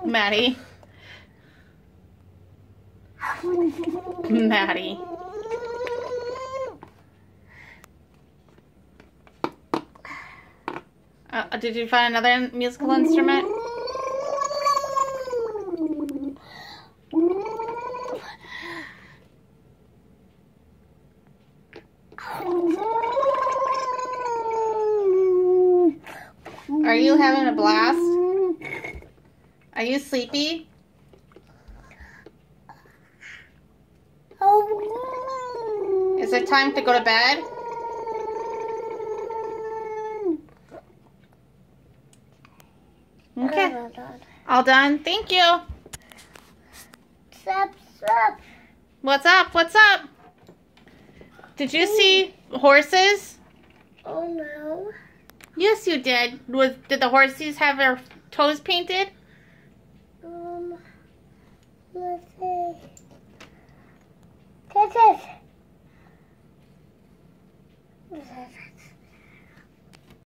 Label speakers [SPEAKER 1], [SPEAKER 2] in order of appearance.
[SPEAKER 1] Maddie. Maddie. Did you find another musical instrument? Are you having a blast? Are you sleepy? Is it time to go to bed? Okay. All done? Thank you.
[SPEAKER 2] Stop.
[SPEAKER 1] What's up? What's up? Did you see horses?
[SPEAKER 2] Oh no.
[SPEAKER 1] Yes, you did. Did the horses have their toes painted?
[SPEAKER 2] Let's see. This is.